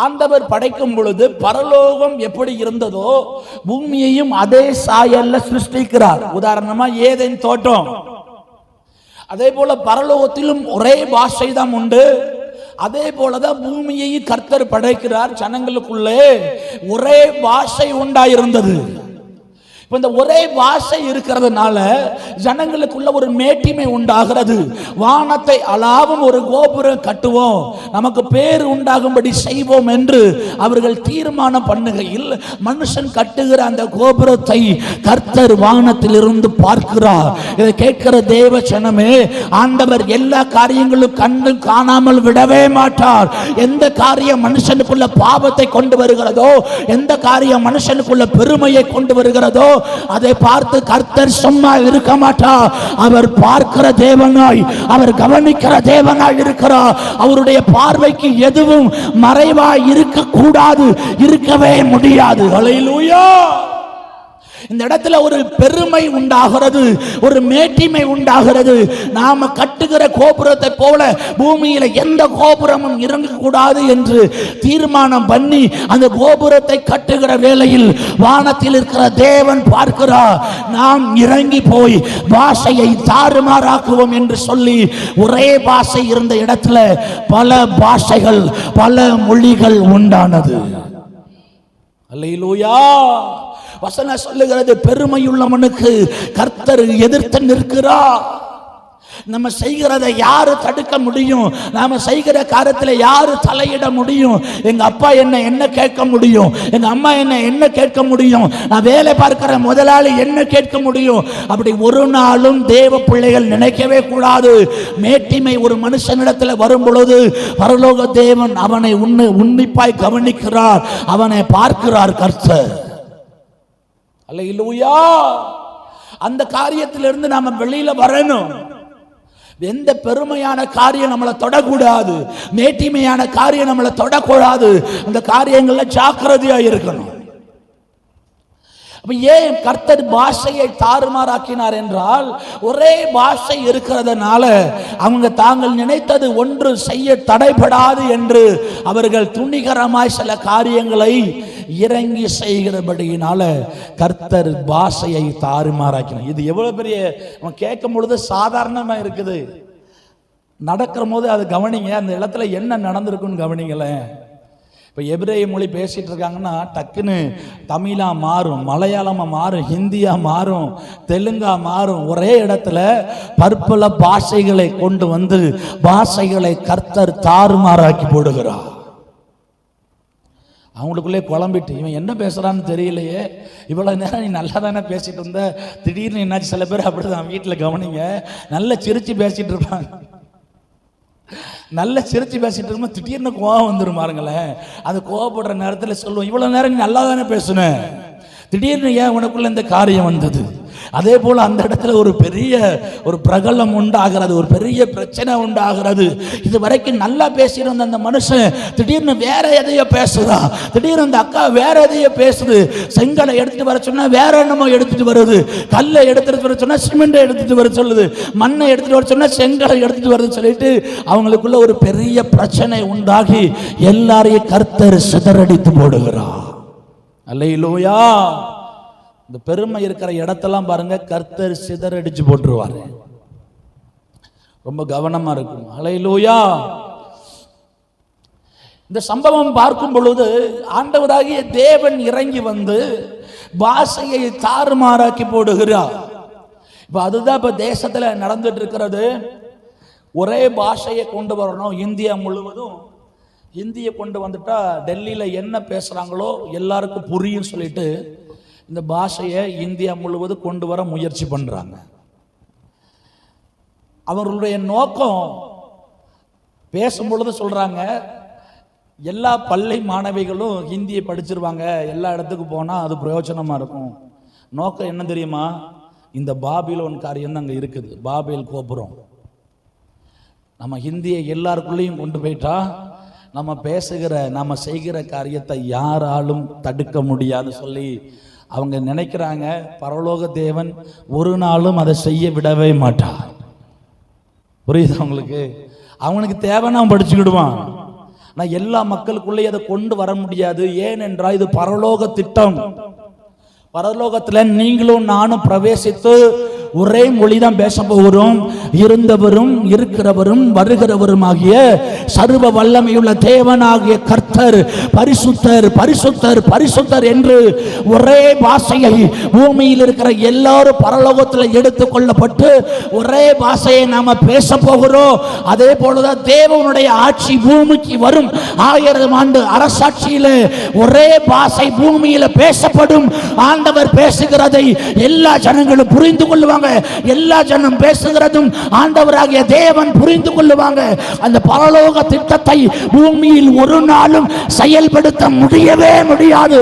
ஆண்டவர் படைக்கும் பொழுது பரலோகம் எப்படி இருந்ததோ பூமியையும் அதே சாயல்ல சிருஷ்டிக்கிறார். உதாரணமா ஏதேன் தோட்டம், அதே போல பரலோகத்திலும் ஒரே பாஷை தான் உண்டு. அதே போலதான் பூமியை கர்த்தர் படைக்கிறார். ஜனங்களுக்குள்ளே ஒரே பாஷை உண்டாயிருந்தது. இப்ப இந்த ஒரே பாஷை இருக்கிறதுனால ஜனங்களுக்குள்ள ஒரு மேட்டிமை உண்டாகிறது. வானத்தை அளாவும் ஒரு கோபுரம் கட்டுவோம், நமக்கு பேர் உண்டாகும்படி செய்வோம் என்று அவர்கள் தீர்மானம் பண்ணுகையில் மனுஷன் கட்டுகிற அந்த கோபுரத்தை கர்த்தர் வானத்திலிருந்து பார்க்கிறார். இதை கேட்கிற தேவ ஜனமே, ஆண்டவர் எல்லா காரியங்களும் கண்டு காணாமல் விடவே மாட்டார். எந்த காரியம் மனுஷனுக்குள்ள பாவத்தை கொண்டு வருகிறதோ, எந்த காரியம் மனுஷனுக்குள்ள பெருமையை கொண்டு வருகிறதோ அதை பார்த்து கர்த்தர் சும்மா இருக்க மாட்டார். அவர் பார்க்கிற தேவனாய், அவர் கவனிக்கிற தேவனாய் இருக்கிறார். அவருடைய பார்வைக்கு எதுவும் மறைவாய் இருக்க கூடாது, இருக்கவே முடியாது. ஹல்லேலூயா. இந்த இடத்துல ஒரு பெருமை உண்டாகிறது, ஒரு மேட்டிமை உண்டாகிறது. நாம கட்டுகிற கோபுரத்தை போல பூமியில எந்த கோபுரமும் இறங்கக்கூடாது என்று தீர்மானம் பண்ணி அந்த கோபுரத்தை கட்டுகிற வேளையில் வானத்தில் இருக்கிற தேவன் பார்க்கிறார். நாம் இறங்கி போய் பாஷையை தாறுமாறாக்குவோம் என்று சொல்லி ஒரே பாஷை இருந்த இடத்துல பல பாஷைகள், பல மொழிகள் உண்டானது. அல்லேலூயா. வசனம் சொல்லுகிறது, பெருமையுள்ளவனுக்கு கர்த்தர் எதிர்த்து நிற்கிறார். நம்ம செய்கிறதை யாரு தடுக்க முடியும்? நாம செய்கிற காரியத்தில் யாரு தலையிட முடியும்? எங்க அப்பா என்ன கேட்க முடியும்? எங்க அம்மா என்ன கேட்க முடியும்? நான் வேலை பார்க்கிற முதலாளி என்ன கேட்க முடியும்? அப்படி ஒரு நாளும் தேவ பிள்ளைகள் நினைக்கவே கூடாது. மேட்டிமை ஒரு மனுஷனிடத்தில் வரும் பொழுது பரலோக தேவன் அவனை உன்னிப்பாய் கவனிக்கிறார், அவனை பார்க்கிறார் கர்த்தர். அல்லேலூயா. அந்த காரியத்திலிருந்து நாம வெளியில வரணும். எந்த பெருமையான காரியம் நம்மளை தொடக்கூடாது, மேட்டிமையான காரியம் நம்மளை தொடக்கூடாது. அந்த காரியங்கள்ல ஜாக்கிரதையா இருக்கணும். ஏன் கர்த்தர் பாஷையை தாறுமாறாக்கினார் என்றால், ஒரே பாஷை இருக்கிறதுனால அவங்க தாங்கள் நினைத்தது ஒன்று செய்ய தடைபடாது என்று அவர்கள் துணிகரமாய் சில காரியங்களை இறங்கி செய்கிறபடியினால கர்த்தர் பாஷையை தாறுமாறாக்கினார். இது எவ்வளவு பெரிய, அவன் கேட்கும் பொழுது சாதாரணமா இருக்குது, நடக்கிற போது அது கவனிங்க. அந்த இடத்துல என்ன நடந்திருக்குன்னு கவனிங்களேன். இப்போ எபிரேய மொழி பேசிட்டு இருக்காங்கன்னா டக்குன்னு தமிழா மாறும், மலையாளமா மாறும், ஹிந்தியா மாறும், தெலுங்கா மாறும். ஒரே இடத்துல பற்பல பாஷைகளை கொண்டு வந்து பாஷைகளை கர்த்தர் தாறுமாறாக்கி போடுகிறார். அவங்களுக்குள்ளே குழம்பிட்டு, இவன் என்ன பேசுறான்னு தெரியலையே, இவ்வளவு நேரம் நீ நல்லா தானே பேசிட்டு இருந்த, திடீர்னு என்னாச்சு? சில பேர் அப்படிதான் வீட்டில் கவனிங்க, நல்ல சிரிச்சு பேசிட்டு இருப்பாங்க. நல்ல சிரிச்சு பேசிட்டு இருக்கும்போது திடீர்னு கோவம் வந்துடும் பாருங்களேன். அது கோவப்படுற நேரத்தில் சொல்லுவோம், இவ்வளவு நேரம் நீ நல்லா தானே பேசுன, திடீர்னு ஏன் உனக்குள்ள இந்த காரியம் வந்தது? அதே போல அந்த இடத்துல ஒரு பெரிய ஒரு பிரகலம் உண்டாகிறது, ஒரு பெரிய பிரச்சனை உண்டாகிறது. இது வரைக்கும் நல்லா பேசியிருந்த அந்த மனுஷன் திடீர்னு வேற எதையோ பேசுதா, திடீர்னு அந்த அக்கா வேற எதையோ பேசுது. செங்கலை எடுத்துட்டு வர சொன்னா வேற என்னமோ எடுத்துட்டு வருது, கல்லை எடுத்துட்டு வர சொன்னா சிமெண்டை எடுத்துட்டு வர சொல்லுது, மண்ணை எடுத்துட்டு வர சொன்னா செங்கலை எடுத்துட்டு வருதுன்னு சொல்லிட்டு அவங்களுக்குள்ள ஒரு பெரிய பிரச்சனை உண்டாகி எல்லாரையும் கர்த்தர் சிதறடித்து போடுகிறார். அல்லேலூயா. இந்த பெருமை இருக்கிற இடத்தெல்லாம் பாருங்க, கர்த்தர் சிதறடிச்சு போட்டுருவாரு. ரொம்ப கவனமா இருக்கும். அல்லேலூயா. இந்த சம்பவம் பார்க்கும் பொழுது ஆண்டவராகிய தேவன் இறங்கி வந்து பாஷையை தாறுமாறாக்கி போடுகிறார். இப்ப அதுதான் இப்ப தேசத்துல நடந்துட்டு இருக்கிறது. ஒரே பாஷையை கொண்டு வரணும் இந்தியா முழுவதும். இந்தியை கொண்டு வந்துட்டா டெல்லியில என்ன பேசுறாங்களோ எல்லாருக்கும் புரியும் சொல்லிட்டு இந்த பாஷையை இந்தியா முழுவதும் கொண்டு வர முயற்சி பண்றாங்க. அவர்களுடைய நோக்கம், பேசும் பொழுது சொல்றாங்க, எல்லா பள்ளி மாணவிகளும் ஹிந்தியை படிச்சிருவாங்க, எல்லா இடத்துக்கு போனா அது பிரயோஜனமா இருக்கும். நோக்கம் என்ன தெரியுமா? இந்த பாபிலோன் காரியம் அங்க இருக்குது, பாபேல் கோபுரம். நம்ம ஹிந்தியை எல்லாருக்குள்ளேயும் கொண்டு போயிட்டா நம்ம பேசுகிற நம்ம செய்கிற காரியத்தை யாராலும் தடுக்க முடியாது சொல்லி அவங்க நினைக்கிறாங்க. பரலோக தேவன் ஒரு நாளும் அதை செய்ய விடவே மாட்டார். புரியுது உங்களுக்கு? அவனுக்கு தேவைன்னா அவன் படிச்சுக்கிடுவான், நான் எல்லா மக்களுக்குள்ளே அதை கொண்டு வர முடியாது. ஏனென்றால் இது பரலோக திட்டம். பரலோகத்துல நீங்களும் நானும் பிரவேசித்து ஒரே மொழிதான் பேச போகிறோம். இருந்தவரும் இருக்கிறவரும் வருகிறவரும் ஆகிய சர்வ வல்லமையுள்ள தேவனாகிய கர்த்தர் பரிசுத்தர் பரிசுத்தர் பரிசுத்தர் என்று ஒரே பாஷையை பூமியில் இருக்கிற எல்லாரும் பரலோகத்தில் எடுத்துக் கொள்ளப்பட்டு ஒரே பாஷையை நாம பேச போகிறோம். அதே போலதான் தேவனுடைய ஆட்சி பூமிக்கு வரும். 1000 ஆண்டு அரசாட்சியில ஒரே பாஷை பூமியில பேசப்படும். ஆண்டவர் பேசுகிறதை எல்லா ஜனங்களும் புரிந்து கொள்வாங்க. எல்லா ஜனம் பேசுகிறதும் ஆண்டவராகிய தேவன் புரிந்து கொள்ளுவாங்க. அந்த பரலோக திட்டத்தை பூமியில் ஒரு நாளும் செயல்படுத்த முடியவே முடியாது.